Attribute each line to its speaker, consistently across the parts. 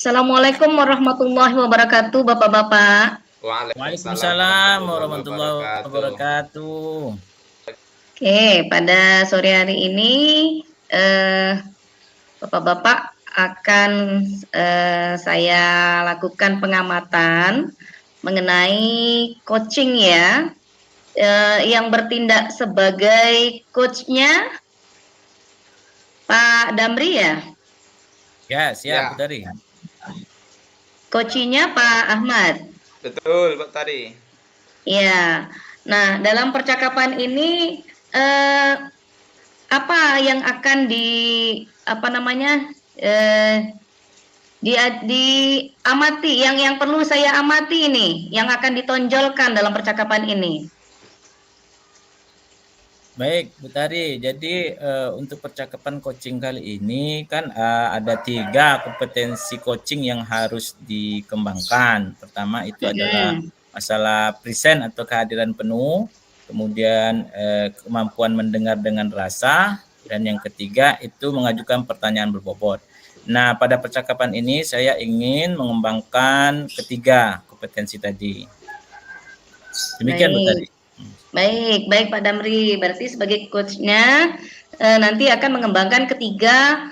Speaker 1: Assalamualaikum warahmatullahi wabarakatuh, Bapak-bapak.
Speaker 2: Waalaikumsalam warahmatullahi wabarakatuh.
Speaker 1: Oke, pada sore hari ini Bapak-bapak akan saya lakukan pengamatan mengenai coaching ya, yang bertindak sebagai coachnya Pak Damri ya?
Speaker 2: Ya, siap, Bu Tari.
Speaker 1: Coachingnya Pak Ahmad.
Speaker 3: Betul, Pak Tari.
Speaker 1: Ya, nah dalam percakapan ini apa yang akan diamati, yang perlu saya amati ini, yang akan ditonjolkan dalam percakapan ini?
Speaker 2: Baik, Bu Tari. Jadi untuk percakapan coaching kali ini kan ada 3 kompetensi coaching yang harus dikembangkan. Pertama itu adalah masalah present atau kehadiran penuh, kemudian kemampuan mendengar dengan rasa, dan yang ketiga itu mengajukan pertanyaan berbobot. Nah, pada percakapan ini saya ingin mengembangkan ketiga kompetensi tadi. Demikian, Bu Tari.
Speaker 1: Baik Pak Damri. Berarti sebagai coachnya nanti akan mengembangkan ketiga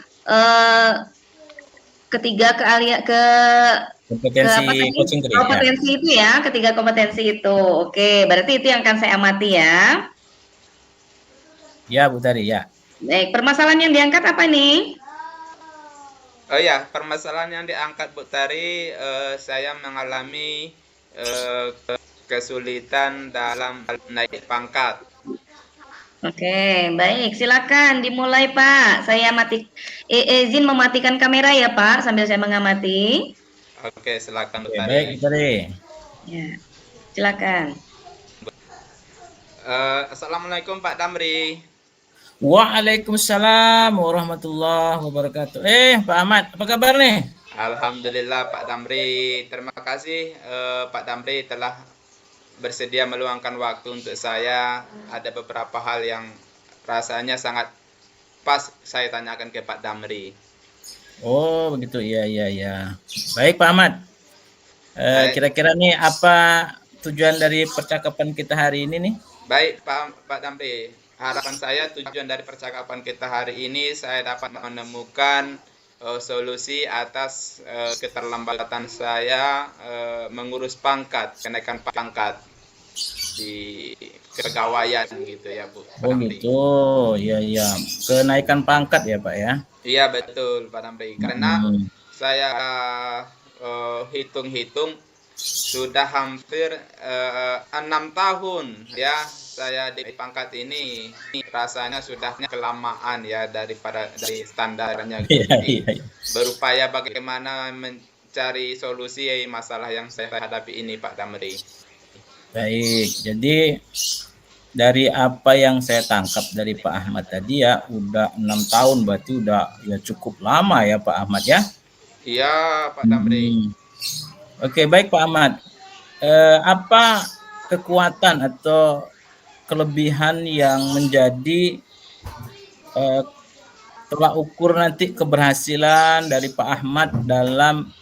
Speaker 1: kompetensi itu ya, ketiga kompetensi itu. Oke, berarti itu yang akan saya amati ya.
Speaker 2: Ya, Bu Tari, ya.
Speaker 1: Baik, permasalahan yang diangkat apa nih?
Speaker 3: Oh ya, permasalahan yang diangkat Bu Tari, saya mengalami kesulitan dalam naik pangkat.
Speaker 1: Oke, baik. Silakan dimulai, Pak. Saya izin mematikan kamera ya, Pak, sambil saya mengamati.
Speaker 3: Oke, silakan Bu Tari.
Speaker 2: Baik, Bu Tari.
Speaker 1: Ya, silakan.
Speaker 3: Assalamualaikum Pak Damri.
Speaker 2: Waalaikumsalam warahmatullahi wabarakatuh. Pak Ahmad, apa kabar nih?
Speaker 3: Alhamdulillah Pak Damri. Terima kasih Pak Damri telah bersedia meluangkan waktu untuk saya. Ada beberapa hal yang rasanya sangat pas saya tanyakan ke Pak Damri.
Speaker 2: Oh, begitu. Iya. Baik, Pak Ahmad. Kira-kira nih apa tujuan dari percakapan kita hari ini nih?
Speaker 3: Baik, Pak Damri. Harapan saya tujuan dari percakapan kita hari ini saya dapat menemukan solusi atas keterlambatan saya mengurus pangkat, kenaikan pangkat di kepegawaian gitu ya, Bu.
Speaker 2: Oh gitu, iya. Kenaikan pangkat ya, Pak ya?
Speaker 3: Iya betul, Pak Damri. Karena saya hitung-hitung sudah hampir 6 tahun ya saya di pangkat ini. Rasanya sudah kelamaan ya dari standarnya gitu.
Speaker 2: Iya.
Speaker 3: Berupaya bagaimana mencari solusi masalah yang saya hadapi ini, Pak Damri.
Speaker 2: Baik, jadi dari apa yang saya tangkap dari Pak Ahmad tadi ya, udah 6 tahun berarti udah ya cukup lama ya Pak Ahmad ya?
Speaker 3: Iya Pak Damri.
Speaker 2: Oke, baik Pak Ahmad. Apa kekuatan atau kelebihan yang menjadi tolak ukur nanti keberhasilan dari Pak Ahmad dalam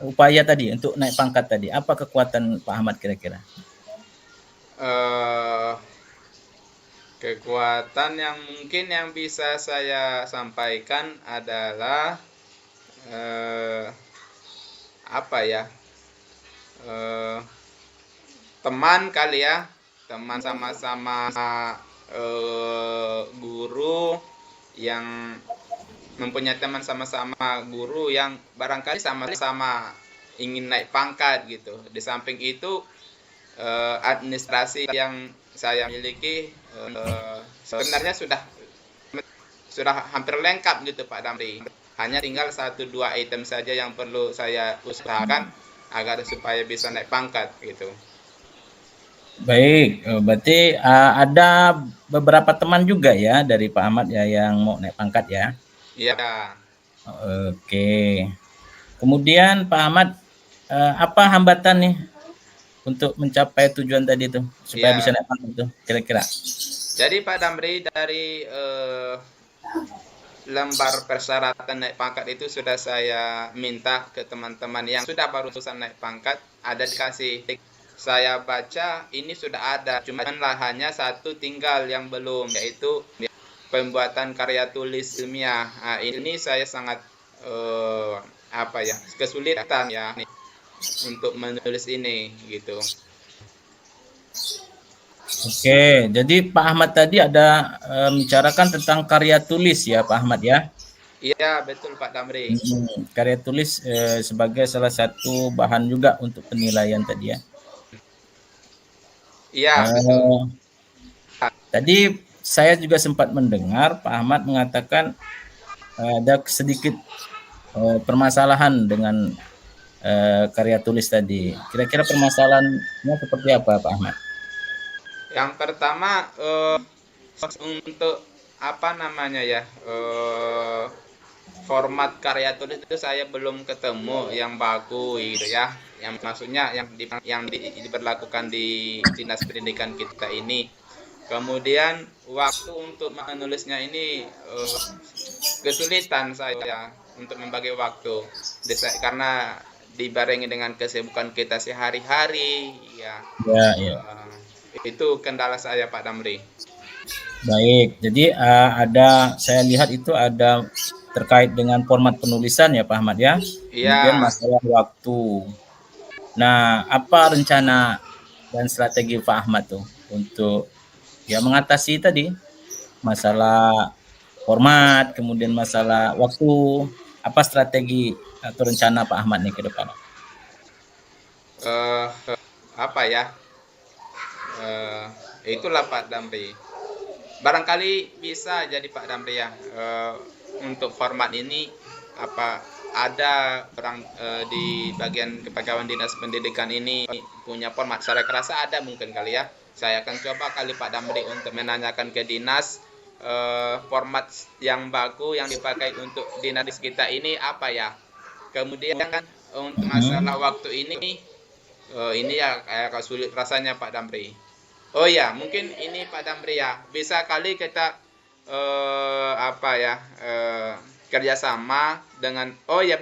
Speaker 2: upaya tadi untuk naik pangkat tadi? Apa kekuatan Pak Ahmad kira-kira?
Speaker 3: Kekuatan yang mungkin yang bisa saya sampaikan adalah teman kali ya, teman sama-sama guru yang mempunyai teman sama-sama guru yang barangkali sama-sama ingin naik pangkat gitu. Di samping itu administrasi yang saya miliki sebenarnya sudah hampir lengkap gitu Pak Damri. Hanya tinggal 1-2 item saja yang perlu saya usahakan agar supaya bisa naik pangkat gitu.
Speaker 2: Baik, berarti ada beberapa teman juga ya dari Pak Ahmad ya yang mau naik pangkat ya?
Speaker 3: Iya.
Speaker 2: Oke. Kemudian Pak Ahmad, apa hambatan nih untuk mencapai tujuan tadi itu supaya bisa naik pangkat itu kira-kira?
Speaker 3: Jadi Pak Damri dari lembar persyaratan naik pangkat itu sudah saya minta ke teman-teman yang sudah barusan naik pangkat, ada dikasih. Saya baca ini sudah ada, cuman lah hanya satu tinggal yang belum, yaitu pembuatan karya tulis ilmiah. Nah, ini saya sangat kesulitan ya untuk menulis ini gitu.
Speaker 2: Oke, jadi Pak Ahmad tadi ada membicarakan tentang karya tulis ya Pak Ahmad ya?
Speaker 3: Iya betul Pak Damri.
Speaker 2: Karya tulis sebagai salah satu bahan juga untuk penilaian tadi ya?
Speaker 3: Iya betul.
Speaker 2: Tadi saya juga sempat mendengar Pak Ahmad mengatakan ada sedikit permasalahan dengan karya tulis tadi. Kira-kira permasalahannya seperti apa Pak Ahmad?
Speaker 3: Yang pertama untuk format karya tulis itu saya belum ketemu yang bagus gitu ya. Yang maksudnya yang diberlakukan di Dinas Pendidikan kita ini. Kemudian waktu untuk menulisnya ini kesulitan saya untuk membagi waktu karena dibarengi dengan kesibukan kita sehari-hari ya.
Speaker 2: Ya.
Speaker 3: Itu kendala saya Pak Damri.
Speaker 2: Baik, jadi saya lihat itu ada terkait dengan format penulisan ya Pak Ahmad ya.
Speaker 3: Iya.
Speaker 2: Kemudian masalah waktu. Nah, apa rencana dan strategi Pak Ahmad tuh untuk ya mengatasi tadi masalah format, kemudian masalah waktu, apa strategi atau rencana Pak Ahmad nih ke depan?
Speaker 3: Itulah Pak Damri. Barangkali bisa jadi Pak Damri ya, untuk format ini ada orang di bagian kepegawaian Dinas Pendidikan ini punya format. Saya rasa ada mungkin kali ya. Saya akan coba kali Pak Damri untuk menanyakan ke dinas format yang bagus yang dipakai untuk dinas kita ini apa ya. Kemudian kan untuk masalah waktu ini ya kayak sulit rasanya Pak Damri. Oh ya, mungkin ini Pak Damri ya, bisa kali kita kerjasama dengan,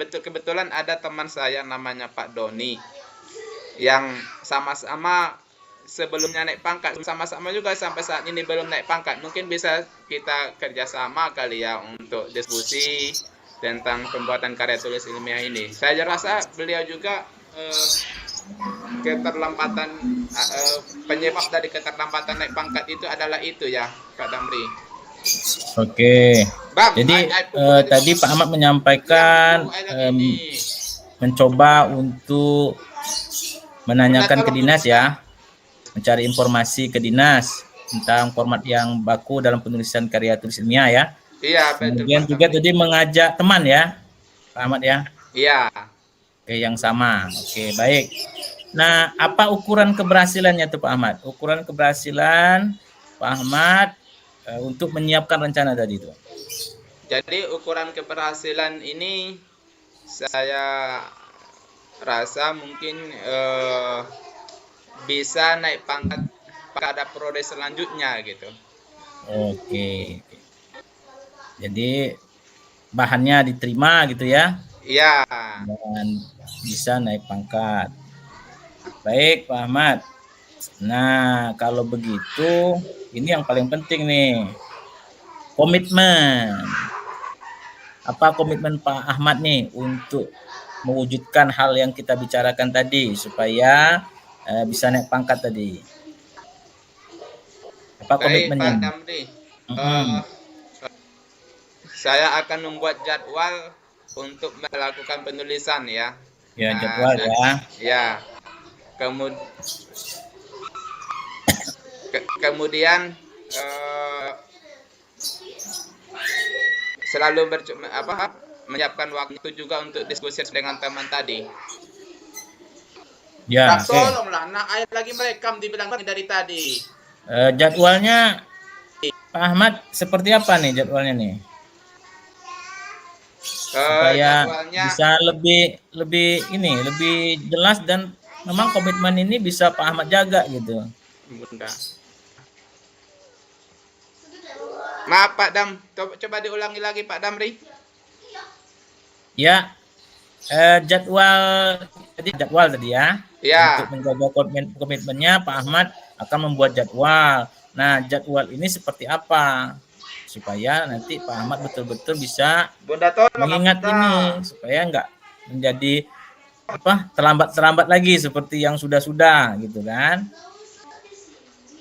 Speaker 3: kebetulan ada teman saya namanya Pak Doni yang sama-sama sebelumnya naik pangkat, sama-sama juga sampai saat ini belum naik pangkat. Mungkin bisa kita kerjasama kali ya untuk diskusi tentang pembuatan karya tulis ilmiah ini. Saya rasa beliau juga penyebab dari keterlambatan naik pangkat itu adalah itu ya Pak Damri.
Speaker 2: Oke. Jadi tadi Pak Ahmad menyampaikan mencoba untuk menanyakan ke dinas ya, mencari informasi ke dinas tentang format yang baku dalam penulisan karya tulis ilmiah ya.
Speaker 3: Iya betul.
Speaker 2: Kemudian juga tadi mengajak teman ya Pak Ahmad ya.
Speaker 3: Iya.
Speaker 2: Oke, yang sama. Oke, baik. Nah, apa ukuran keberhasilannya tuh Pak Ahmad? Ukuran keberhasilan Pak Ahmad untuk menyiapkan rencana tadi itu.
Speaker 3: Jadi ukuran keberhasilan ini saya rasa mungkin bisa naik pangkat pada periode selanjutnya gitu.
Speaker 2: Oke. Jadi bahannya diterima gitu ya?
Speaker 3: Iya.
Speaker 2: Dan bisa naik pangkat. Baik Pak Ahmad. Nah, kalau begitu ini yang paling penting nih. Komitmen. Apa komitmen Pak Ahmad nih untuk mewujudkan hal yang kita bicarakan tadi supaya bisa naik pangkat tadi? Apa komitmennya?
Speaker 3: Baik Pak Damri. Saya akan membuat jadwal untuk melakukan penulisan ya.
Speaker 2: Ya, jadwal ya.
Speaker 3: Ya. Kemudian selalu menyiapkan waktu juga untuk diskusi dengan teman tadi.
Speaker 2: Ya,
Speaker 3: tolonglah, air lagi merekam dibilang dari tadi.
Speaker 2: Jadwalnya Pak Ahmad seperti apa nih jadwalnya nih? Supaya bisa lebih jelas dan memang komitmen ini bisa Pak Ahmad jaga gitu.
Speaker 3: Bunda. Maaf Pak Dam, coba diulangi lagi Pak Damri.
Speaker 2: Ya, jadwal tadi ya.
Speaker 3: Ya.
Speaker 2: Untuk menjaga komitmennya, Pak Ahmad akan membuat jadwal. Nah, jadwal ini seperti apa? Supaya nanti Pak Ahmad betul-betul bisa mengingat ini, supaya enggak menjadi terlambat lagi seperti yang sudah gitu kan.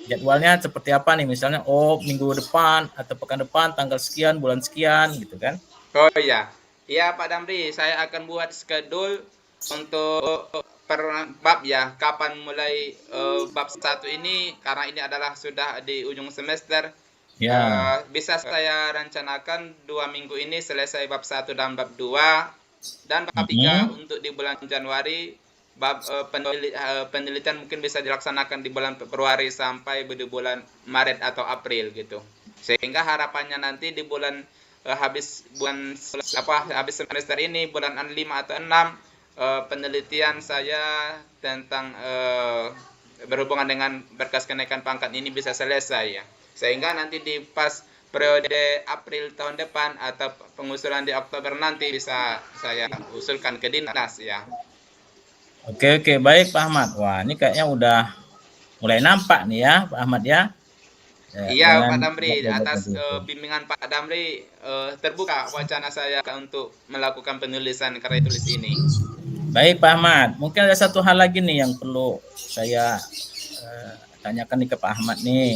Speaker 2: Jadwalnya seperti apa nih, misalnya minggu depan atau pekan depan tanggal sekian bulan sekian gitu kan.
Speaker 3: Oh iya Pak Damri, saya akan buat schedule untuk per bab ya, kapan mulai bab 1 ini, karena ini adalah sudah di ujung semester.
Speaker 2: Ya.
Speaker 3: Bisa saya rencanakan 2 minggu ini selesai bab 1 dan bab 2, dan bab 3 untuk di bulan Januari. Bab penelitian mungkin bisa dilaksanakan di bulan Februari sampai di bulan Maret atau April gitu. Sehingga harapannya nanti di bulan habis semester ini, bulan 5 atau 6, penelitian saya tentang berhubungan dengan berkas kenaikan pangkat ini bisa selesai ya. Sehingga nanti di pas periode April tahun depan atau pengusulan di Oktober nanti bisa saya usulkan ke dinas ya.
Speaker 2: Oke, baik Pak Ahmad. Wah, ini kayaknya udah mulai nampak nih ya Pak Ahmad ya.
Speaker 3: Iya Pak Damri, atas bimbingan Pak Damri terbuka wacana saya untuk melakukan penulisan karya tulis ini.
Speaker 2: Baik Pak Ahmad, mungkin ada satu hal lagi nih yang perlu saya tanyakan nih ke Pak Ahmad nih.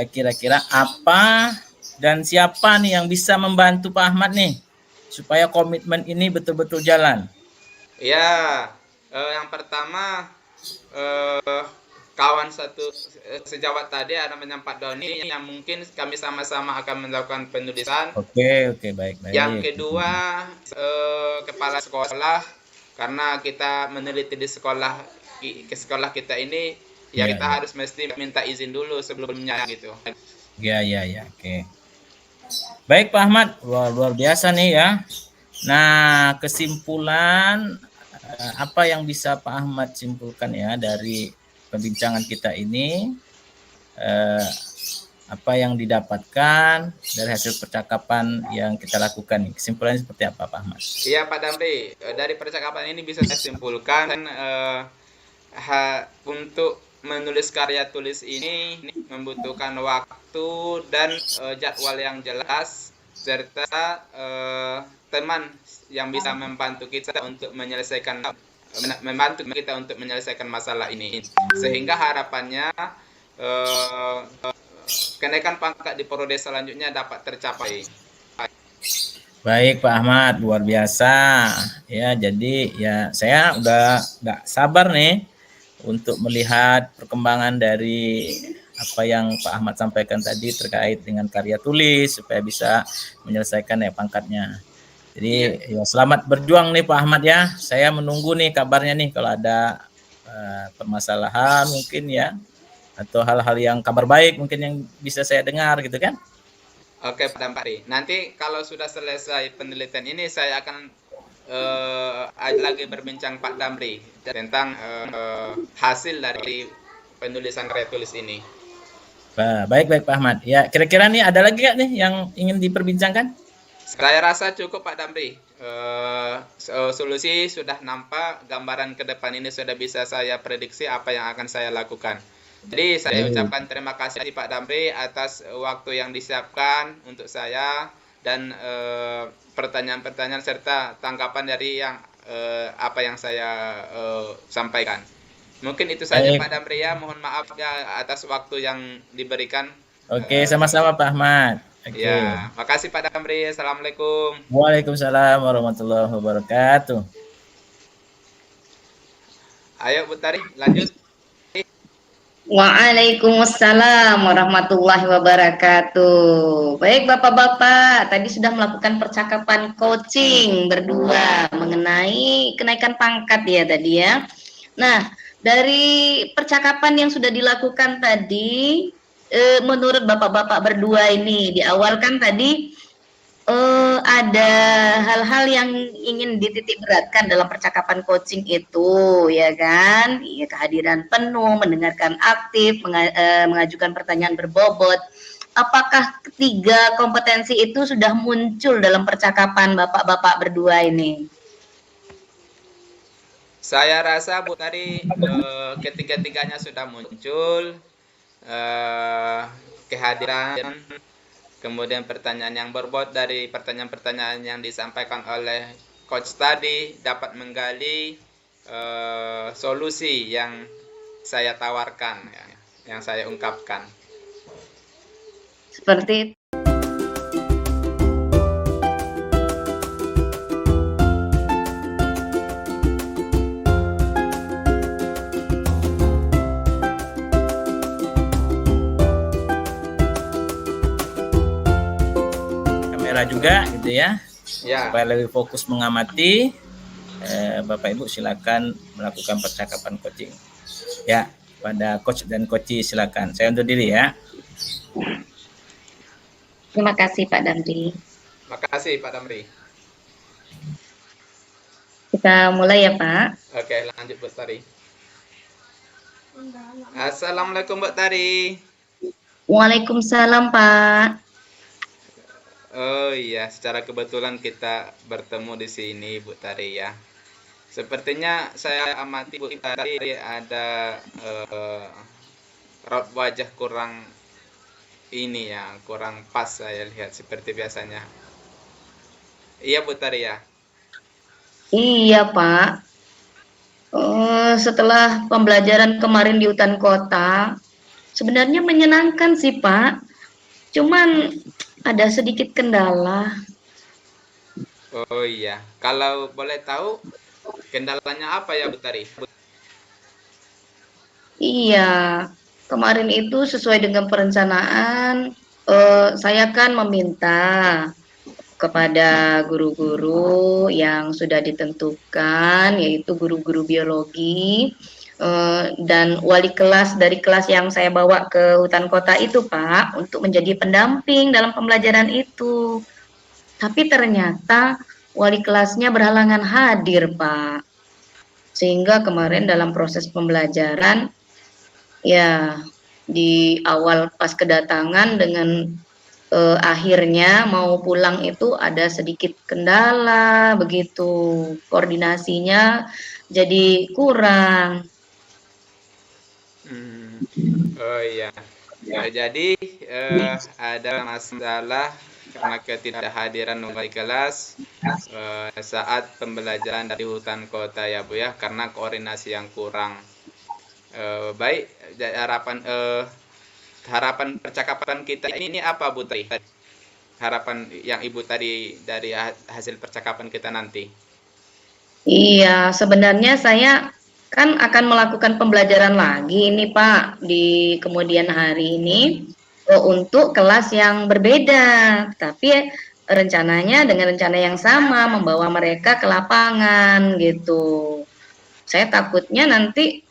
Speaker 2: Kira-kira apa dan siapa nih yang bisa membantu Pak Ahmad nih supaya komitmen ini betul-betul jalan?
Speaker 3: Ya, yang pertama kawan satu sejawat tadi ada namanya Pak Doni yang mungkin kami sama-sama akan melakukan penulisan.
Speaker 2: Oke, baik.
Speaker 3: Yang kedua kepala sekolah, karena kita meneliti di sekolah kita ini ya, kita harus mesti minta izin dulu sebelumnya gitu.
Speaker 2: Ya, oke. Baik Pak Ahmad, luar biasa nih ya. Nah, kesimpulan apa yang bisa Pak Ahmad simpulkan ya dari perbincangan kita ini, apa yang didapatkan dari hasil percakapan yang kita lakukan? Kesimpulannya seperti apa Pak Ahmad?
Speaker 3: Iya Pak Damri, dari percakapan ini bisa saya simpulkan untuk menulis karya tulis ini membutuhkan waktu dan jadwal yang jelas, serta teman yang bisa membantu kita untuk menyelesaikan masalah ini, sehingga harapannya kenaikan pangkat di periode selanjutnya dapat tercapai.
Speaker 2: Baik Pak Ahmad, luar biasa ya. Jadi ya saya udah nggak sabar nih untuk melihat perkembangan dari apa yang Pak Ahmad sampaikan tadi terkait dengan karya tulis supaya bisa menyelesaikan ya pangkatnya. Jadi ya, selamat berjuang nih Pak Ahmad ya. Saya menunggu nih kabarnya nih kalau ada permasalahan mungkin ya, atau hal-hal yang kabar baik mungkin yang bisa saya dengar gitu kan.
Speaker 3: Oke Pak Dampari, nanti kalau sudah selesai penelitian ini saya akan lagi berbincang Pak Damri tentang hasil dari penulisan karya tulis ini.
Speaker 2: Baik Pak Ahmad. Ya, kira-kira nih ada lagi nggak nih yang ingin diperbincangkan?
Speaker 3: Saya rasa cukup Pak Damri. Solusi sudah nampak, gambaran ke depan ini sudah bisa saya prediksi apa yang akan saya lakukan. Jadi saya ucapkan terima kasih Pak Damri atas waktu yang disiapkan untuk saya dan pertanyaan-pertanyaan serta tanggapan dari yang apa yang saya sampaikan. Mungkin itu saja Pak Damri ya. Mohon maaf ya atas waktu yang diberikan.
Speaker 2: Oke, sama-sama Pak Ahmad. Oke.
Speaker 3: Ya, makasih Pak Damri. Assalamualaikum.
Speaker 2: Waalaikumsalam warahmatullahi wabarakatuh.
Speaker 3: Ayo Bu Tari, lanjut.
Speaker 1: Waalaikumsalam warahmatullahi wabarakatuh. Baik Bapak-bapak, tadi sudah melakukan percakapan coaching berdua mengenai kenaikan pangkat ya tadi ya. Nah, dari percakapan yang sudah dilakukan tadi, menurut Bapak-bapak berdua ini di awal kan tadi ada hal-hal yang ingin dititik beratkan dalam percakapan coaching itu, ya kan? Ya, kehadiran penuh, mendengarkan aktif, mengajukan pertanyaan berbobot. apakah ketiga kompetensi itu sudah muncul dalam percakapan bapak-bapak berdua ini?
Speaker 3: Saya rasa Bu tadi ketiga-tiganya sudah muncul, kehadiran, kemudian pertanyaan yang berbobot dari pertanyaan-pertanyaan yang disampaikan oleh coach tadi dapat menggali solusi yang saya tawarkan, ya, yang saya ungkapkan.
Speaker 1: Seperti
Speaker 2: kamera juga gitu ya,
Speaker 3: Ya,
Speaker 2: supaya lebih fokus mengamati. Bapak Ibu silakan melakukan percakapan coaching. Ya, pada coach dan coachi silakan. Saya undur diri ya.
Speaker 1: terima kasih Pak Damri.
Speaker 3: makasih Pak Damri.
Speaker 1: Kita mulai ya Pak.
Speaker 3: Oke, lanjut Bu Tari. Assalamualaikum Bu Tari.
Speaker 1: Waalaikumsalam Pak.
Speaker 3: Oh iya, secara kebetulan kita bertemu di sini Bu Tari ya. Sepertinya saya amati Bu Tari ada raut wajah kurang ini ya, kurang pas saya lihat seperti biasanya. Iya Bu Tari ya.
Speaker 1: Iya Pak. Setelah pembelajaran kemarin di hutan kota, sebenarnya menyenangkan sih Pak. Cuman ada sedikit kendala.
Speaker 3: Oh iya, kalau boleh tahu kendalanya apa ya Bu Tari?
Speaker 1: Iya, kemarin itu sesuai dengan perencanaan, saya kan meminta kepada guru-guru yang sudah ditentukan, yaitu guru-guru biologi, dan wali kelas dari kelas yang saya bawa ke hutan kota itu, Pak, untuk menjadi pendamping dalam pembelajaran itu. Tapi ternyata wali kelasnya berhalangan hadir, Pak. Sehingga kemarin dalam proses pembelajaran, ya di awal pas kedatangan dengan akhirnya mau pulang itu ada sedikit kendala begitu, koordinasinya jadi kurang.
Speaker 3: Oh iya. Jadi ada masalah karena ketidakhadiran wali kelas saat pembelajaran dari hutan kota ya Bu ya, karena koordinasi yang kurang. Baik, harapan percakapan kita ini apa Bu Tri? Harapan yang Ibu tadi dari hasil percakapan kita nanti.
Speaker 1: Iya, sebenarnya saya kan akan melakukan pembelajaran lagi ini Pak di kemudian hari ini untuk kelas yang berbeda, tapi rencananya dengan rencana yang sama membawa mereka ke lapangan gitu. Saya takutnya nanti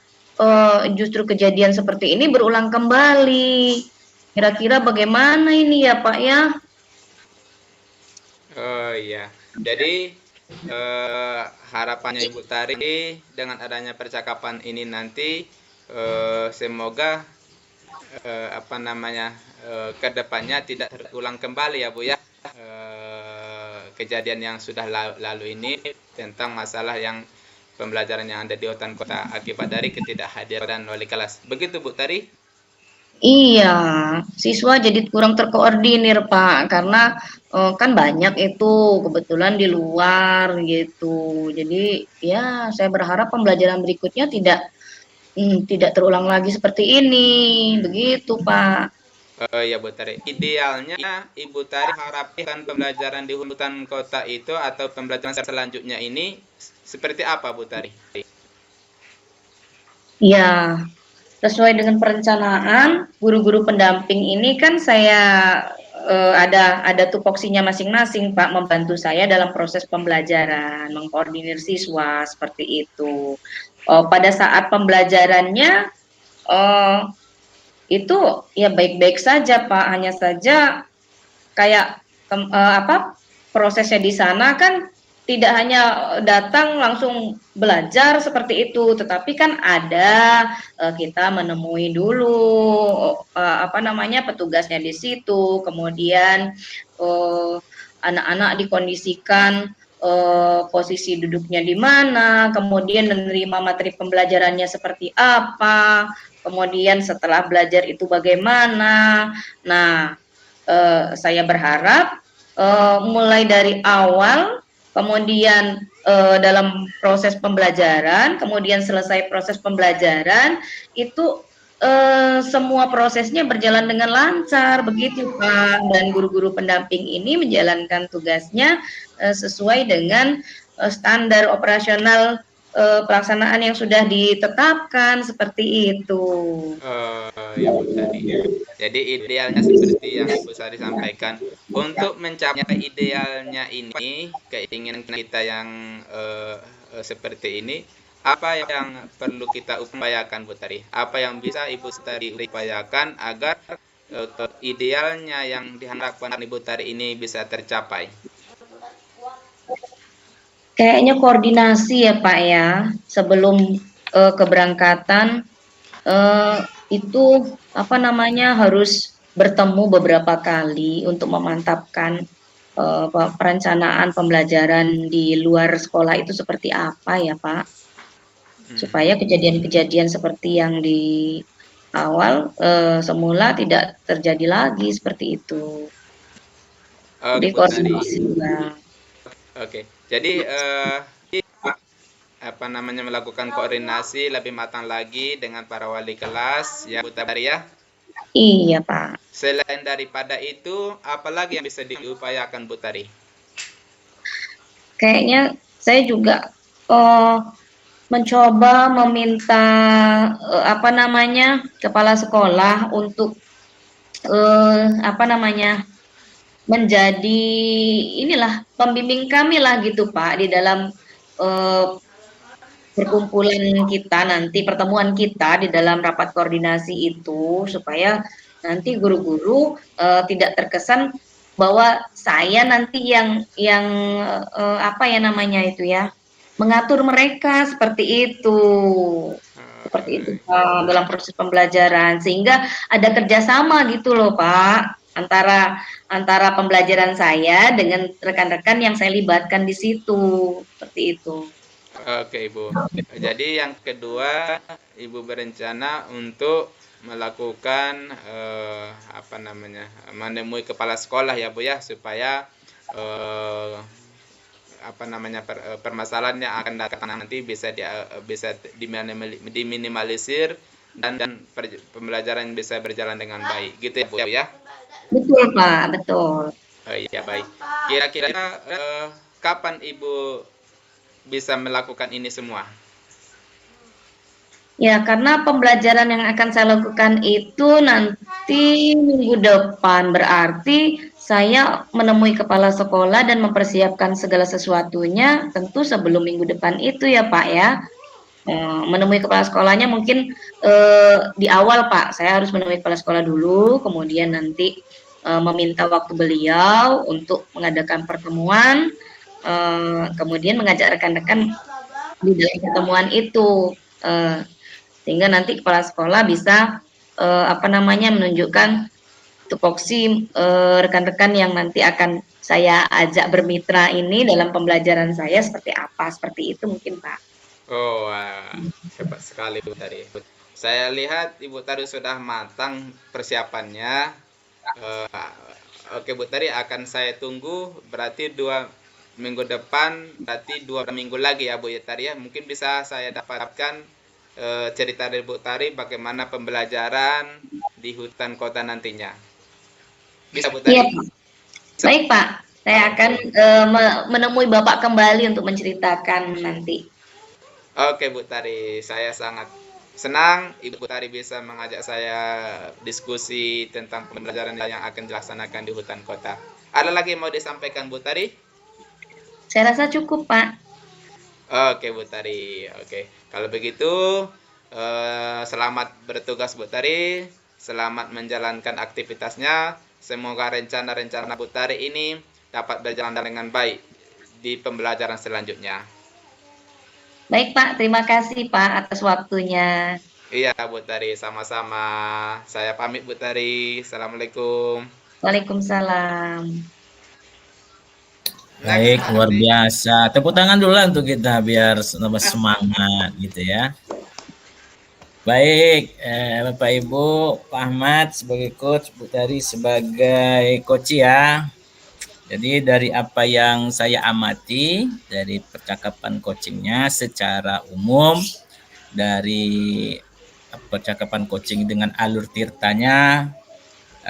Speaker 1: justru kejadian seperti ini berulang kembali. Kira-kira bagaimana ini ya Pak ya?
Speaker 3: Oh iya, jadi harapannya Ibu Tari dengan adanya percakapan ini nanti semoga kedepannya tidak terulang kembali ya Bu ya, kejadian yang sudah lalu ini tentang masalah yang pembelajaran yang ada di hutan kota akibat dari ketidakhadiran wali kelas. Begitu Bu Tari?
Speaker 1: Iya, siswa jadi kurang terkoordinir Pak, karena kan banyak itu kebetulan di luar gitu. Jadi ya saya berharap pembelajaran berikutnya tidak terulang lagi seperti ini, begitu Pak.
Speaker 3: Oh iya Bu Tari. Idealnya Ibu Tari harapkan pembelajaran di hutan kota itu atau pembelajaran selanjutnya ini seperti apa Bu Tari?
Speaker 1: Ya, sesuai dengan perencanaan guru-guru pendamping ini kan saya ada tupoksinya masing-masing Pak, membantu saya dalam proses pembelajaran, mengkoordinir siswa seperti itu. Pada saat pembelajarannya itu ya baik-baik saja Pak, hanya saja kayak prosesnya di sana kan tidak hanya datang langsung belajar seperti itu, tetapi kan ada kita menemui dulu petugasnya di situ, kemudian anak-anak dikondisikan posisi duduknya di mana, kemudian menerima materi pembelajarannya seperti apa, kemudian setelah belajar itu bagaimana. Nah, saya berharap mulai dari awal, kemudian dalam proses pembelajaran, kemudian selesai proses pembelajaran, itu semua prosesnya berjalan dengan lancar, begitu Pak. Dan guru-guru pendamping ini menjalankan tugasnya sesuai dengan standar operasional pelaksanaan yang sudah ditetapkan, seperti itu.
Speaker 3: Ya Bu Sari. Jadi idealnya seperti yang Ibu Sari sampaikan. Untuk mencapai idealnya ini, keinginan kita yang seperti ini, apa yang perlu kita upayakan Bu Sari? Apa yang bisa Ibu Sari upayakan agar idealnya yang diharapkan Ibu Sari ini bisa tercapai?
Speaker 1: Kayaknya koordinasi ya Pak ya, sebelum keberangkatan itu harus bertemu beberapa kali untuk memantapkan perencanaan pembelajaran di luar sekolah itu seperti apa ya Pak, supaya kejadian-kejadian seperti yang di awal semula tidak terjadi lagi seperti itu. Jadi koordinasi ya.
Speaker 3: Oke, jadi melakukan koordinasi lebih matang lagi dengan para wali kelas ya Bu Sari ya.
Speaker 1: Iya Pak.
Speaker 3: Selain daripada itu, apalagi yang bisa diupayakan Bu Sari?
Speaker 1: Kayaknya saya juga mencoba meminta kepala sekolah untuk menjadi pembimbing kami lah gitu Pak, di dalam perkumpulan kita nanti, pertemuan kita di dalam rapat koordinasi itu, supaya nanti guru-guru tidak terkesan bahwa saya nanti yang mengatur mereka seperti itu. Seperti itu Pak, dalam proses pembelajaran, sehingga ada kerjasama gitu loh Pak, antara pembelajaran saya dengan rekan-rekan yang saya libatkan di situ, seperti itu.
Speaker 3: Oke Ibu. Jadi yang kedua, Ibu berencana untuk melakukan menemui kepala sekolah ya Bu ya, supaya permasalahan yang akan datang nanti bisa diminimalisir dan pembelajaran bisa berjalan dengan baik, gitu ya Bu ya.
Speaker 1: Betul Pak, betul.
Speaker 3: Iya baik. Kira-kira kapan Ibu bisa melakukan ini semua?
Speaker 1: Ya, karena pembelajaran yang akan saya lakukan itu nanti minggu depan, berarti saya menemui kepala sekolah dan mempersiapkan segala sesuatunya tentu sebelum minggu depan itu ya Pak ya. Menemui kepala sekolahnya mungkin di awal Pak, saya harus menemui kepala sekolah dulu, kemudian nanti meminta waktu beliau untuk mengadakan pertemuan, kemudian mengajak rekan-rekan di dalam pertemuan itu, sehingga nanti kepala sekolah bisa menunjukkan tupoksi rekan-rekan yang nanti akan saya ajak bermitra ini dalam pembelajaran saya seperti apa, seperti itu mungkin Pak.
Speaker 3: Oh, hebat sekali Bu Tari. Saya lihat Ibu Tari sudah matang persiapannya. Oke Bu Tari, akan saya tunggu, berarti 2 minggu depan, berarti 2 minggu lagi ya Bu Tari ya. Mungkin bisa saya dapatkan cerita dari Bu Tari bagaimana pembelajaran di hutan kota nantinya. Bisa Bu Tari?
Speaker 1: Iya Pak. Baik Pak, saya akan menemui Bapak kembali untuk menceritakan nanti.
Speaker 3: Oke Bu Tari, saya sangat senang Ibu Tari bisa mengajak saya diskusi tentang pembelajaran yang akan dilaksanakan di hutan kota. Ada lagi yang mau disampaikan Bu Tari?
Speaker 1: Saya rasa cukup Pak.
Speaker 3: Oke Bu Tari, oke. Kalau begitu, selamat bertugas Bu Tari, selamat menjalankan aktivitasnya. Semoga rencana-rencana Bu Tari ini dapat berjalan dengan baik di pembelajaran selanjutnya.
Speaker 1: Baik Pak, terima kasih Pak atas waktunya.
Speaker 3: Iya Bu Tari, sama-sama. Saya pamit Bu Tari. Assalamualaikum.
Speaker 1: Waalaikumsalam.
Speaker 2: Baik,
Speaker 3: Next,
Speaker 2: luar
Speaker 3: Andri.
Speaker 2: biasa. Tepuk tangan dulu lah untuk kita biar tambah semangat gitu ya. Baik, Bapak Ibu, Pak Ahmad sebagai coach, Bu Tari sebagai coach ya. Jadi dari apa yang saya amati dari percakapan coachingnya secara umum, dari percakapan coaching dengan alur tirtanya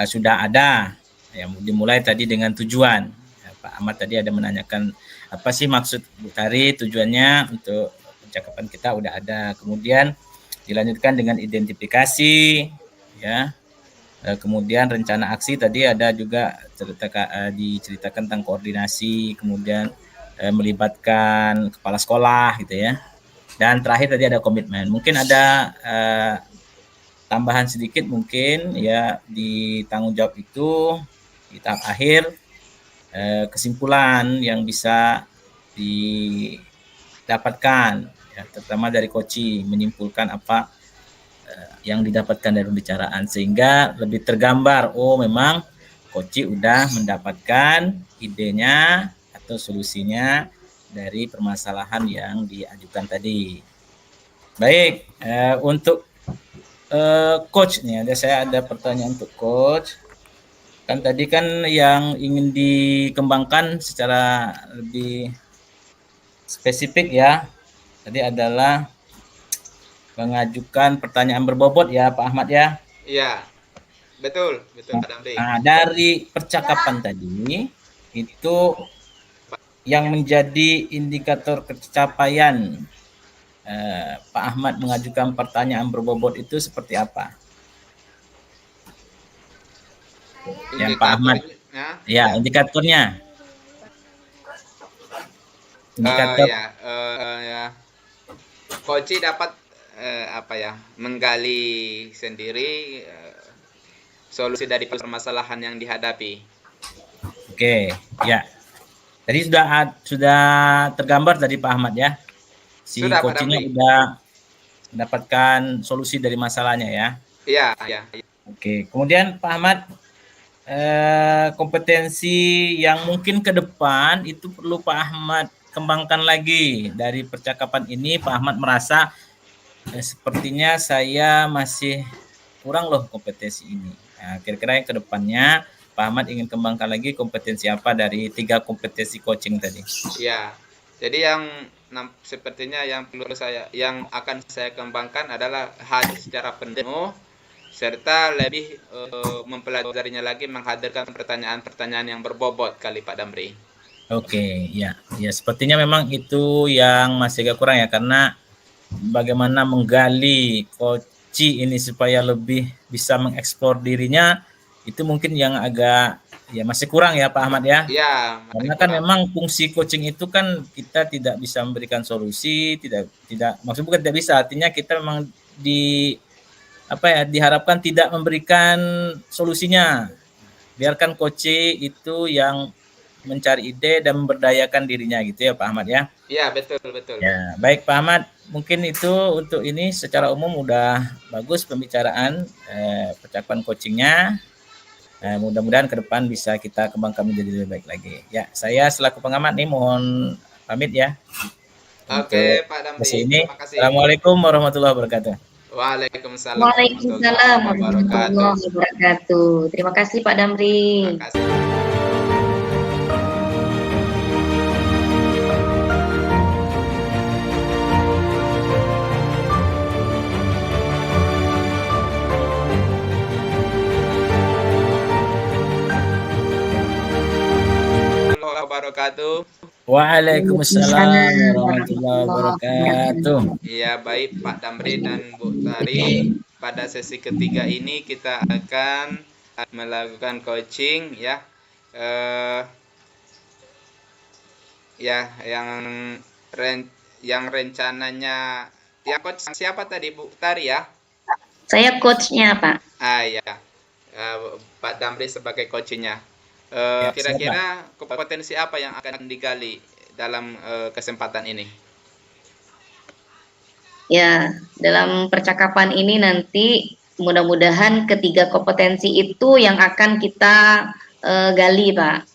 Speaker 2: sudah ada. Ya, dimulai tadi dengan tujuan. Ya, Pak Ahmad tadi ada menanyakan apa sih maksud Bu Tari, tujuannya untuk percakapan kita udah ada. Kemudian dilanjutkan dengan identifikasi, ya. Kemudian rencana aksi tadi ada juga diceritakan tentang koordinasi, kemudian melibatkan kepala sekolah gitu ya. Dan terakhir tadi ada komitmen. Mungkin ada tambahan sedikit mungkin ya di tanggung jawab itu di tahap akhir kesimpulan yang bisa didapatkan ya, terutama dari coaching menyimpulkan apa yang didapatkan dari pembicaraan sehingga lebih tergambar oh memang coaching udah mendapatkan idenya atau solusinya dari permasalahan yang diajukan tadi. Baik, untuk coach nih, saya ada pertanyaan untuk coach. Kan tadi kan yang ingin dikembangkan secara lebih spesifik ya, tadi adalah mengajukan pertanyaan berbobot ya Pak Ahmad ya.
Speaker 3: Iya, betul Pak Damri.
Speaker 2: Nah, dari percakapan tadi itu yang menjadi indikator kecapaian Pak Ahmad mengajukan pertanyaan berbobot itu seperti apa? Yang Pak Ahmad, ya indikatornya. Indikator.
Speaker 3: Ya. Coach dapat menggali sendiri solusi dari permasalahan yang dihadapi.
Speaker 2: Oke, ya. Tadi sudah tergambar dari Pak Ahmad ya. Si coachingnya udah mendapatkan solusi dari masalahnya ya.
Speaker 3: Iya.
Speaker 2: Oke, kemudian Pak Ahmad kompetensi yang mungkin ke depan itu perlu Pak Ahmad kembangkan lagi dari percakapan ini. Pak Ahmad merasa sepertinya saya masih kurang loh kompetensi ini. Nah, kira-kira yang ke depannya Pak Ahmad ingin kembangkan lagi kompetensi apa dari 3 kompetensi coaching tadi?
Speaker 3: Ya, jadi sepertinya yang akan saya kembangkan adalah hadir secara penuh serta lebih mempelajarinya lagi menghadirkan pertanyaan-pertanyaan yang berbobot kali Pak Damri.
Speaker 2: Oke, ya sepertinya memang itu yang masih agak kurang ya karena bagaimana menggali coach ini supaya lebih bisa mengeksplor dirinya itu mungkin yang agak ya masih kurang ya Pak Ahmad ya.
Speaker 3: Iya.
Speaker 2: Karena kan memang fungsi coaching itu kan kita tidak bisa memberikan solusi, tidak maksud bukan tidak bisa, artinya kita memang diharapkan tidak memberikan solusinya. Biarkan coach itu yang mencari ide dan memberdayakan dirinya gitu ya Pak Ahmad ya.
Speaker 3: Iya, betul.
Speaker 2: Ya, baik Pak Ahmad, mungkin itu untuk ini secara umum udah bagus pembicaraan percakapan coachingnya. Mudah-mudahan ke depan bisa kita kembangkan menjadi lebih baik lagi. Ya, saya selaku pengamat nih mohon pamit ya.
Speaker 3: Oke, Pak Damri.
Speaker 2: Terima kasih. Assalamualaikum warahmatullahi wabarakatuh.
Speaker 3: Waalaikumsalam
Speaker 1: warahmatullahi wabarakatuh. Terima kasih Pak Damri.
Speaker 3: Terima kasih. Wabarakatuh.
Speaker 2: Waalaikumsalam warahmatullahi wabarakatuh.
Speaker 3: Iya, baik Pak Damri dan Bu Tari. Pada sesi ketiga ini kita akan melakukan coaching ya. Yang rencananya yang coach siapa tadi Bu Tari ya?
Speaker 1: Saya coachnya Pak.
Speaker 3: Ya. Pak Damri sebagai coachnya. Kira-kira kompetensi apa yang akan digali dalam kesempatan ini?
Speaker 1: Ya, dalam percakapan ini nanti mudah-mudahan ketiga kompetensi itu yang akan kita gali, Pak.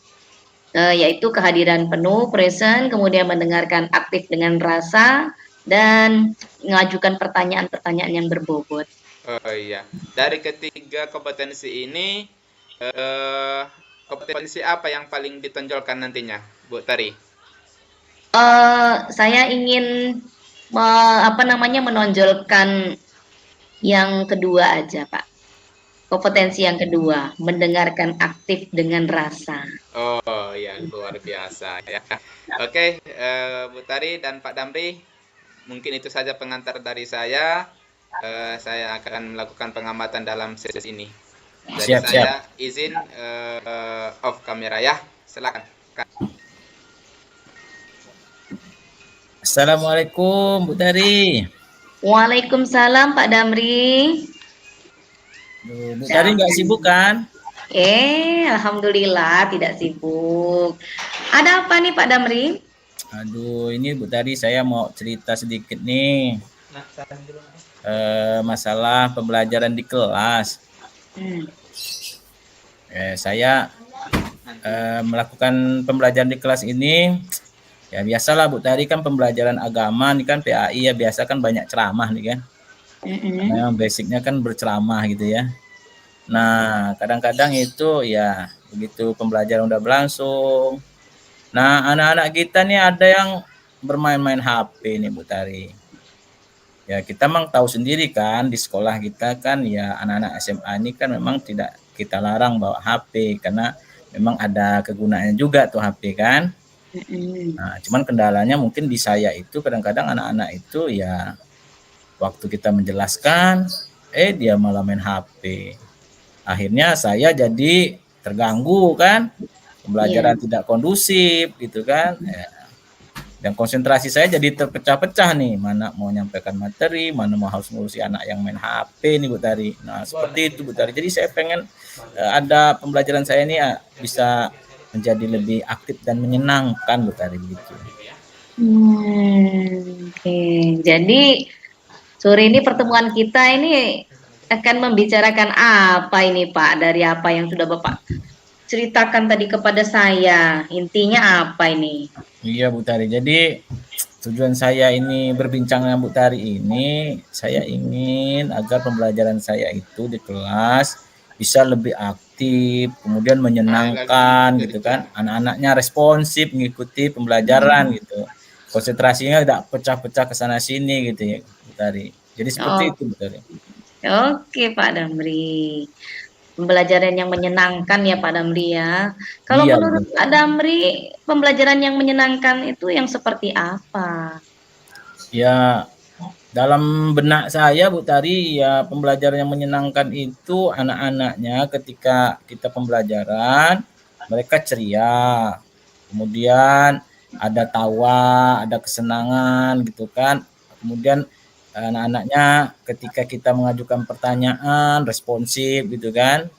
Speaker 1: Yaitu kehadiran penuh, present, kemudian mendengarkan aktif dengan rasa, dan mengajukan pertanyaan-pertanyaan yang berbobot.
Speaker 3: Oh iya, dari ketiga kompetensi ini, kompetensi apa yang paling ditonjolkan nantinya, Bu Tari?
Speaker 1: Saya ingin menonjolkan yang kedua aja, Pak. Kompetensi yang kedua, mendengarkan aktif dengan rasa.
Speaker 3: Oh ya, luar biasa ya. Oke, Bu Tari dan Pak Damri, mungkin itu saja pengantar dari saya. Saya akan melakukan pengamatan dalam sesi ini. Jadi saya izin off kamera ya. Silakan.
Speaker 2: Assalamualaikum Bu Tari.
Speaker 1: Waalaikumsalam Pak Damri.
Speaker 2: Bu Tari nggak sibuk kan?
Speaker 1: Alhamdulillah tidak sibuk. Ada apa nih Pak Damri?
Speaker 2: Aduh, ini Bu Tari saya mau cerita sedikit nih. Masalah pembelajaran di kelas. Saya melakukan pembelajaran di kelas ini. Ya biasalah Bu Tari, kan pembelajaran agama nih kan PAI ya, biasa kan banyak ceramah nih kan. Memang basicnya kan berceramah gitu ya. Nah kadang-kadang itu ya begitu pembelajaran udah berlangsung. Nah anak-anak kita nih ada yang bermain-main HP nih Bu Tari. Ya kita memang tahu sendiri kan di sekolah kita kan ya anak-anak SMA ini kan memang tidak kita larang bawa HP karena memang ada kegunaannya juga tuh HP kan. Nah, cuman kendalanya mungkin di saya itu kadang-kadang anak-anak itu ya waktu kita menjelaskan, dia malah main HP. Akhirnya saya jadi terganggu kan, pembelajaran tidak kondusif gitu kan. Dan konsentrasi saya jadi terpecah-pecah nih, mana mau nyampaikan materi, mana mau harus ngurusi anak yang main HP nih Bu Tari. Nah seperti itu Bu Tari. Jadi saya pengen ada pembelajaran saya ini bisa menjadi lebih aktif dan menyenangkan Bu Tari gitu.
Speaker 1: Oke. Jadi sore ini pertemuan kita ini akan membicarakan apa ini Pak, dari apa yang sudah Bapak ceritakan tadi kepada saya? Intinya apa ini?
Speaker 2: Iya Bu Tari. Jadi tujuan saya ini berbincang dengan Bu Tari ini, saya ingin agar pembelajaran saya itu di kelas bisa lebih aktif, kemudian menyenangkan gitu kan, anak-anaknya responsif mengikuti pembelajaran gitu, konsentrasinya tidak pecah-pecah ke sana sini gitu ya Bu Tari. Jadi seperti itu Bu Tari.
Speaker 1: Oke Pak Damri, pembelajaran yang menyenangkan ya Pak Damri ya. Kalau menurut Pak Damri, pembelajaran yang menyenangkan itu yang seperti apa?
Speaker 2: Ya dalam benak saya Bu Tari ya pembelajaran yang menyenangkan itu anak-anaknya ketika kita pembelajaran mereka ceria, kemudian ada tawa, ada kesenangan gitu kan, kemudian anak-anaknya ketika kita mengajukan pertanyaan responsif gitu kan,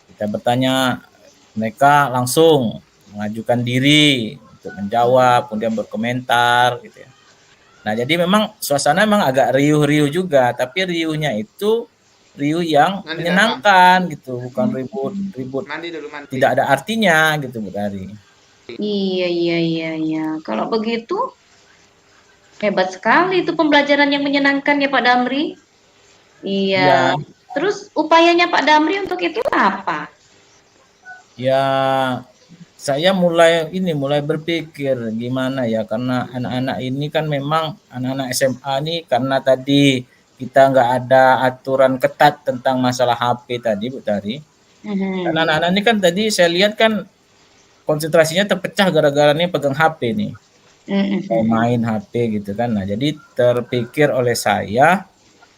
Speaker 2: kita bertanya mereka langsung mengajukan diri untuk menjawab kemudian berkomentar gitu ya. Nah jadi memang suasana memang agak riuh-riuh juga, tapi riuhnya itu riuh yang menyenangkan gitu, bukan ribut-ribut tidak ada artinya gitu Bu Tari.
Speaker 1: Iya. Kalau begitu hebat sekali itu pembelajaran yang menyenangkan ya Pak Damri. Iya. Terus upayanya Pak Damri untuk itu apa?
Speaker 2: Ya saya mulai berpikir gimana ya, karena anak-anak ini kan memang anak-anak SMA nih, karena tadi kita nggak ada aturan ketat tentang masalah HP tadi Bu Tari. Karena anak-anak ini kan tadi saya lihat kan konsentrasinya terpecah gara-gara nih pegang HP nih, main HP gitu kan. Nah jadi terpikir oleh saya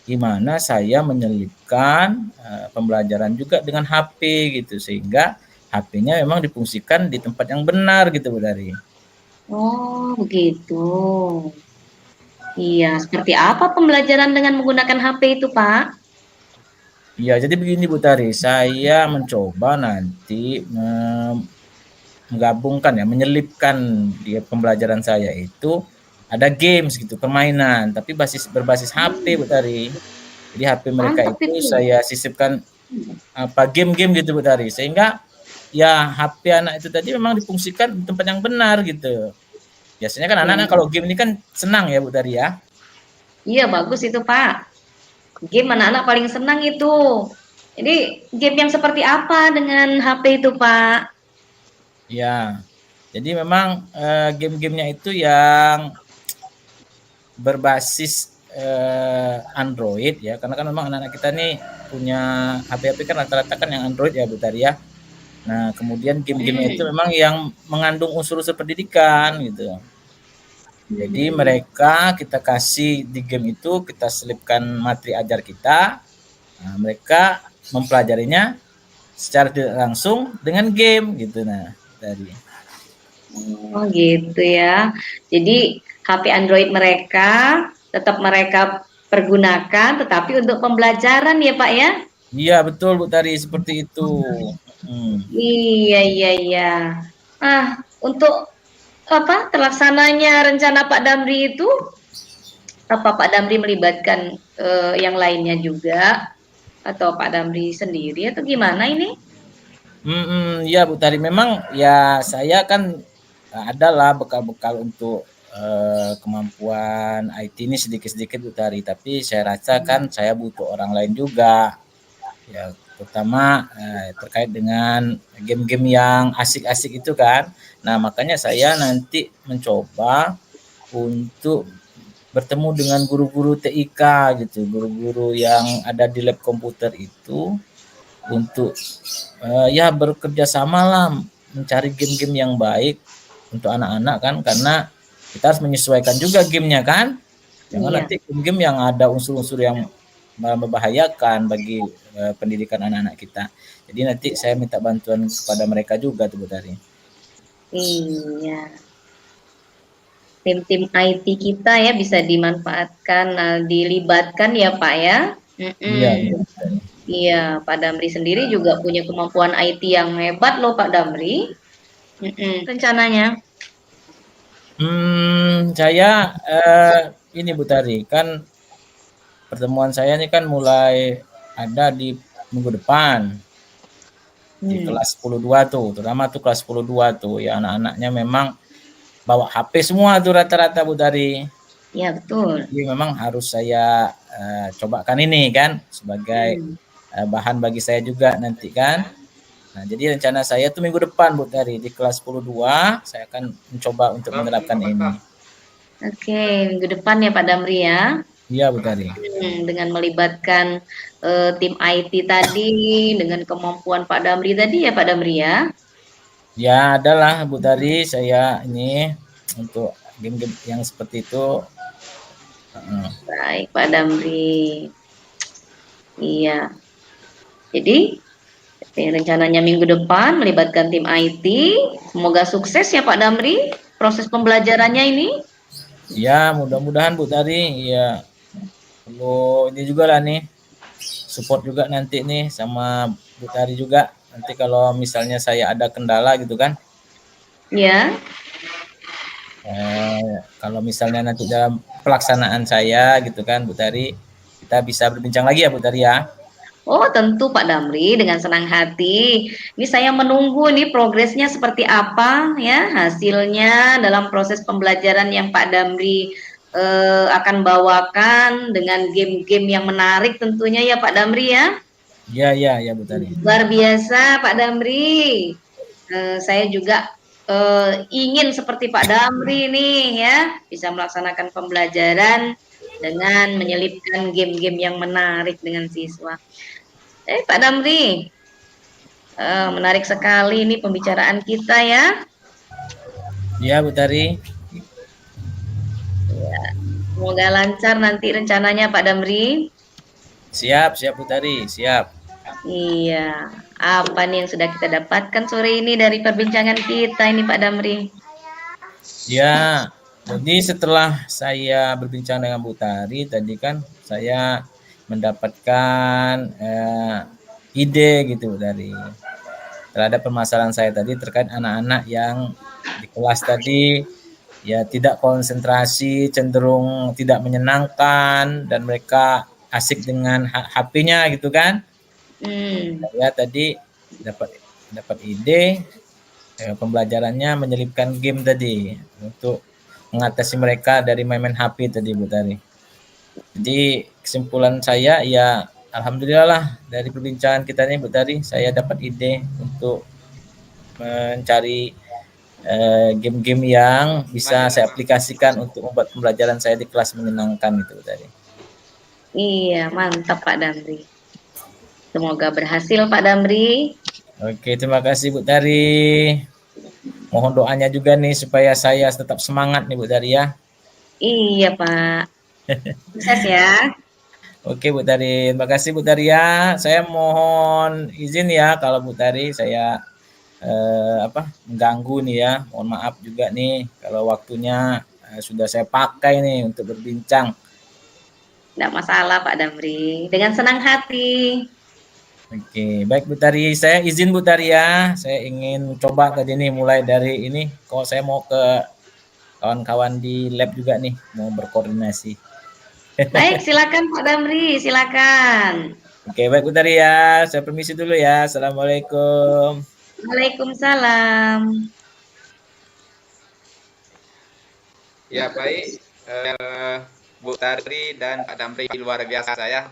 Speaker 2: gimana saya menyelipkan pembelajaran juga dengan HP gitu, sehingga HP-nya memang difungsikan di tempat yang benar gitu Bu Tari.
Speaker 1: Oh begitu. Iya, seperti apa pembelajaran dengan menggunakan HP itu Pak?
Speaker 2: Iya, jadi begini Bu Tari, saya mencoba nanti menggabungkan ya, menyelipkan di pembelajaran saya itu ada games gitu, permainan, tapi berbasis HP Bu Tari. Jadi HP mereka
Speaker 1: Mantap
Speaker 2: itu
Speaker 1: itu.
Speaker 2: saya sisipkan game-game gitu Bu Tari, sehingga ya HP anak itu tadi memang difungsikan di tempat yang benar gitu. Biasanya kan
Speaker 1: Ya.
Speaker 2: anak-anak kalau game ini kan senang ya Bu Tari ya.
Speaker 1: Iya bagus itu Pak. Game anak-anak paling senang itu. Jadi game yang seperti apa dengan HP itu Pak?
Speaker 2: Ya, jadi memang game-gamenya itu yang berbasis Android ya, karena kan memang anak-anak kita nih punya HP-HP kan rata-rata kan yang Android ya Bu Tari ya. Nah, kemudian game-gamenya itu memang yang mengandung unsur-unsur pendidikan gitu. Jadi mereka kita kasih di game itu, kita selipkan materi ajar kita, nah, mereka mempelajarinya secara tidak langsung dengan game gitu. Nah, tadi.
Speaker 1: Oh gitu ya. Jadi HP Android mereka tetap mereka pergunakan, tetapi untuk pembelajaran ya Pak ya?
Speaker 2: Iya betul Bu Tari, seperti itu.
Speaker 1: Iya iya iya. Ah untuk apa terlaksananya rencana Pak Damri itu, apa Pak Damri melibatkan yang lainnya juga atau Pak Damri sendiri atau gimana ini?
Speaker 2: Ya Bu Tari, memang ya saya kan adalah bekal-bekal untuk kemampuan IT ini sedikit-sedikit Bu Tari, tapi saya rasa kan saya butuh orang lain juga. Ya, terutama terkait dengan game-game yang asik-asik itu kan. Nah, makanya saya nanti mencoba untuk bertemu dengan guru-guru TIK gitu, guru-guru yang ada di lab komputer itu untuk ya bekerja sama lah mencari game-game yang baik untuk anak-anak kan, karena kita harus menyesuaikan juga gamenya kan. Jangan nanti game-game yang ada unsur-unsur yang membahayakan bagi pendidikan anak-anak kita. Jadi nanti saya minta bantuan kepada mereka juga tuh Bu Tari.
Speaker 1: Iya. Tim-tim IT kita ya bisa dimanfaatkan, dilibatkan ya Pak ya.
Speaker 2: Iya, iya.
Speaker 1: Iya, Pak Damri sendiri juga punya kemampuan IT yang hebat loh Pak Damri. Rencananya.
Speaker 2: Saya ini Bu Tari, kan pertemuan saya ini kan mulai ada di minggu depan di kelas 10-2 tuh, terutama tuh kelas 10-2 tuh ya, anak-anaknya memang bawa HP semua tuh rata-rata Bu Tari.
Speaker 1: Ya betul.
Speaker 2: Jadi memang harus saya cobakan ini kan sebagai bahan bagi saya juga nanti kan. Nah, jadi rencana saya tuh minggu depan Bu Tari di kelas 10-2 saya akan mencoba untuk menerapkan ini.
Speaker 1: Oke, minggu depan ya Pak Damri ya.
Speaker 2: Iya Bu Tari.
Speaker 1: Dengan melibatkan tim IT tadi, dengan kemampuan Pak Damri tadi ya Pak Damri ya.
Speaker 2: Ya adalah Bu Tari, saya ini untuk game-game yang seperti itu.
Speaker 1: Baik Pak Damri. Iya. Jadi rencananya minggu depan melibatkan tim IT. Semoga sukses ya Pak Damri proses pembelajarannya ini.
Speaker 2: Ya mudah-mudahan Bu Tari. Ya perlu ini juga lah nih support juga nanti nih sama Bu Tari juga. Nanti kalau misalnya saya ada kendala gitu kan.
Speaker 1: Ya.
Speaker 2: Kalau misalnya nanti dalam pelaksanaan saya gitu kan Bu Tari, kita bisa berbincang lagi ya Bu Tari ya.
Speaker 1: Oh tentu Pak Damri, dengan senang hati. Ini saya menunggu nih progresnya seperti apa ya hasilnya dalam proses pembelajaran yang Pak Damri akan bawakan dengan game-game yang menarik tentunya ya Pak Damri ya.
Speaker 2: Ya Bu Tari.
Speaker 1: Luar biasa Pak Damri. Saya juga ingin seperti Pak Damri nih ya, bisa melaksanakan pembelajaran dengan menyelipkan game-game yang menarik dengan siswa. Pak Damri, menarik sekali ini pembicaraan kita ya.
Speaker 2: Ya Bu Tari.
Speaker 1: Ya, semoga lancar nanti rencananya Pak Damri.
Speaker 2: Siap Bu Tari, siap.
Speaker 1: Iya, apa nih yang sudah kita dapatkan sore ini dari perbincangan kita ini Pak Damri?
Speaker 2: Ya, jadi setelah saya berbincang dengan Bu Tari tadi kan saya mendapatkan ide gitu dari terhadap permasalahan saya tadi terkait anak-anak yang di kelas tadi ya tidak konsentrasi, cenderung tidak menyenangkan, dan mereka asik dengan HP-nya gitu kan. Saya tadi dapat ide pembelajarannya menyelipkan game tadi untuk mengatasi mereka dari main-main HP tadi Bu Tari. Jadi kesimpulan saya ya alhamdulillah lah dari perbincangan kita ini Bu Tari, saya dapat ide untuk mencari game-game yang bisa saya aplikasikan untuk membuat pembelajaran saya di kelas menyenangkan itu Bu Tari.
Speaker 1: Iya, mantap Pak Damri. Semoga berhasil Pak Damri.
Speaker 2: Oke, terima kasih Bu Tari. Mohon doanya juga nih supaya saya tetap semangat nih Bu Tari ya.
Speaker 1: Iya Pak. Sukses ya.
Speaker 2: Oke Bu Tari, terima kasih Bu Tari ya. Saya mohon izin ya kalau Bu Tari saya mengganggu nih ya. Mohon maaf juga nih kalau waktunya sudah saya pakai nih untuk berbincang.
Speaker 1: Tidak masalah Pak Damri. Dengan senang hati.
Speaker 2: Oke, baik Bu Tari, saya izin Bu Tari ya. Saya ingin coba tadi nih mulai dari ini. Kalau saya mau ke kawan-kawan di lab juga nih, mau berkoordinasi.
Speaker 1: Baik, silakan Pak Damri, silakan.
Speaker 2: Oke, baik Bu Tari ya. Saya permisi dulu ya. Assalamualaikum.
Speaker 1: Waalaikumsalam.
Speaker 3: Ya baik, Bu Tari dan Pak Damri luar biasa saya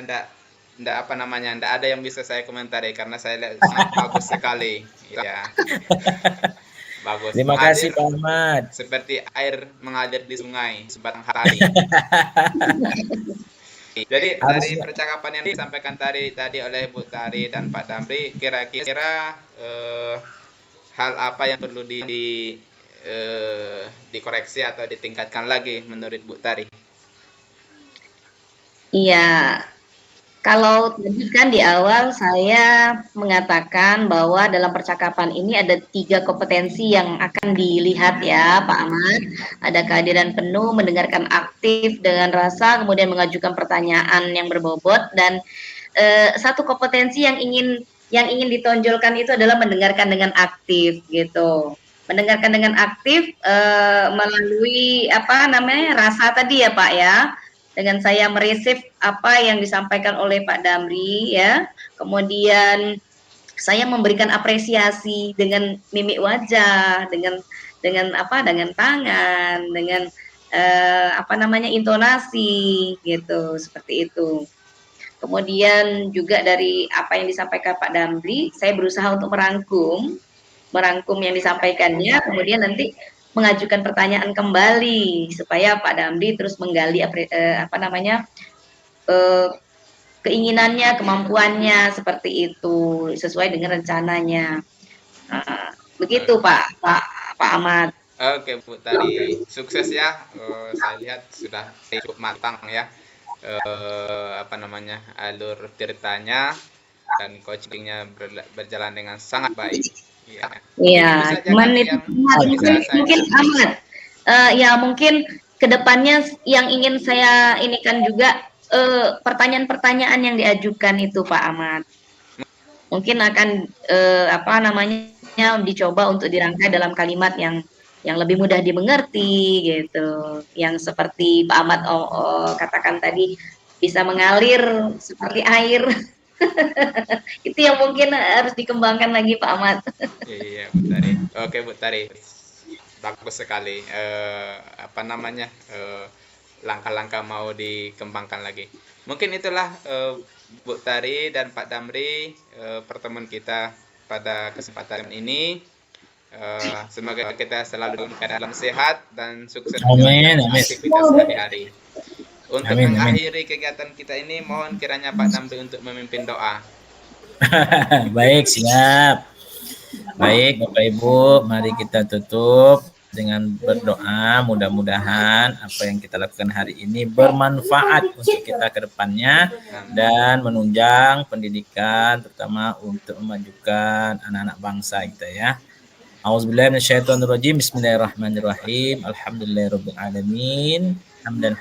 Speaker 3: ndak apa namanya, ndak ada yang bisa saya komentari karena saya lihat sangat bagus sekali. Ya. Bagus.
Speaker 2: Terima kasih Pak Ahmad.
Speaker 3: Seperti air mengalir di sungai sebatang hari. Jadi dari percakapan yang disampaikan tadi oleh Bu Tari dan Pak Damri, kira-kira hal apa yang perlu dikoreksi atau ditingkatkan lagi menurut Bu Tari?
Speaker 1: Iya, kalau tadi kan di awal saya mengatakan bahwa dalam percakapan ini ada 3 kompetensi yang akan dilihat ya Pak Ahmad. Ada kehadiran penuh, mendengarkan aktif dengan rasa, kemudian mengajukan pertanyaan yang berbobot, dan satu kompetensi yang ingin ditonjolkan itu adalah mendengarkan dengan aktif gitu. Mendengarkan dengan aktif melalui rasa tadi ya Pak ya. Dengan saya meresip apa yang disampaikan oleh Pak Damri ya, kemudian saya memberikan apresiasi dengan mimik wajah, dengan tangan, dengan intonasi gitu, seperti itu. Kemudian juga dari apa yang disampaikan Pak Damri, saya berusaha untuk merangkum yang disampaikannya, kemudian nanti mengajukan pertanyaan kembali supaya Pak Damri terus menggali keinginannya, kemampuannya seperti itu sesuai dengan rencananya. Begitu Pak Ahmad.
Speaker 3: Oke Bu Tari, sukses ya. Saya lihat sudah cukup matang ya. Alur ceritanya dan coachingnya berjalan dengan sangat baik.
Speaker 1: Iya, mungkin Ahmad, mungkin kedepannya yang ingin saya inikan juga pertanyaan-pertanyaan yang diajukan itu Pak Ahmad, mungkin akan dicoba untuk dirangkai dalam kalimat yang lebih mudah dimengerti gitu, yang seperti Pak Ahmad katakan tadi bisa mengalir seperti air. Itu yang mungkin harus dikembangkan lagi Pak Ahmad.
Speaker 3: Iya Bu Tari. Oke Bu Tari, bagus sekali. Langkah-langkah mau dikembangkan lagi. Mungkin itulah Bu Tari dan Pak Damri pertemuan kita pada kesempatan ini. Semoga kita selalu dalam sehat dan sukses dalam aktivitas sehari-hari. Untuk mengakhiri kegiatan kita ini, mohon kiranya Pak Damri untuk memimpin doa.
Speaker 2: Baik, siap. Baik, Bapak Ibu, mari kita tutup dengan berdoa. Mudah-mudahan apa yang kita lakukan hari ini bermanfaat untuk kita ke depannya dan menunjang pendidikan, terutama untuk memajukan anak-anak bangsa kita ya. Auzubillahi minasyaitonirrajim. Bismillahirrahmanirrahim. Alhamdulillahirabbil alamin. hamdan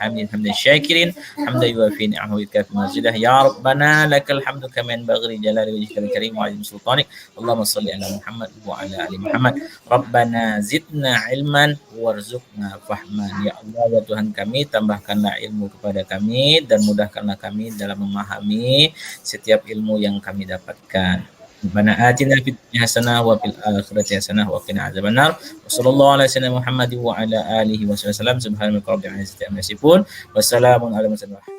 Speaker 2: syakirin hamdan yuwafi ni'amahu wa yukafi mazidah ya rabbana lakal hamdu kama yanbaghi li jalali wajhikal karim wa 'azimi sultanik. Allahumma shalli ala Muhammad wa ala ali Muhammad. Rabbana zidna ilman warzuqna fahman. Ya Allah, ya Tuhan kami, tambahkanlah ilmu kepada kami dan mudahkanlah kami dalam memahami setiap ilmu yang kami dapatkan. Rabbana atina fid dunya hasanah wa fil akhirati hasanah wa qina adzabannar. Wa sallallahu ala sayyidina Muhammad wa ala alihi wasallam. Subhanaka rabbil izzati amma yasifun. Wassalamun ala mursalin.